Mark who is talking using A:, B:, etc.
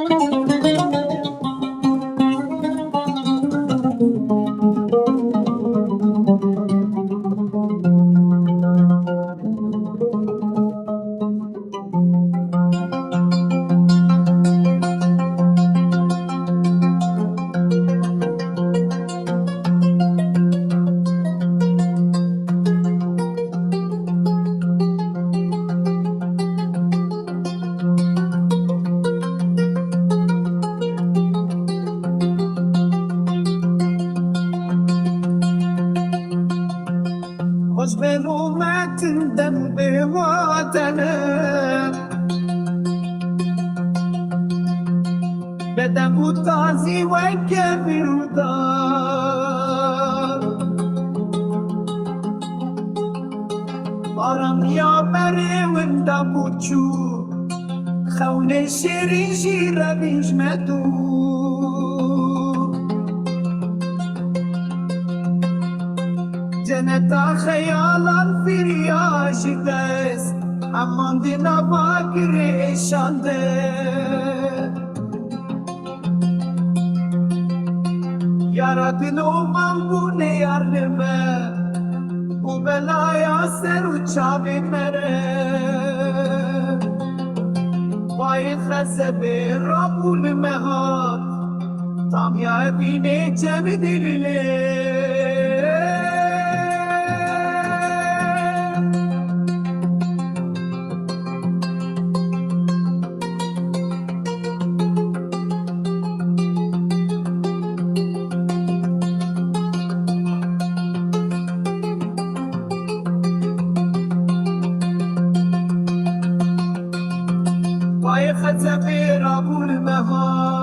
A: خوش به تندم به وطنم بدم بود قاضی و کبیر دار بارم یا بره وندا بوچو خون شیرین شیر بیش مدو جنتا خیالان فریاش دست امان دینا باکر شانده یارا دلو من بونه یار نمه و بلایا سر و چاوی مره وای خسه به رابون مهات تام یا بینه چه بدلیله وای خسه به رابون مهات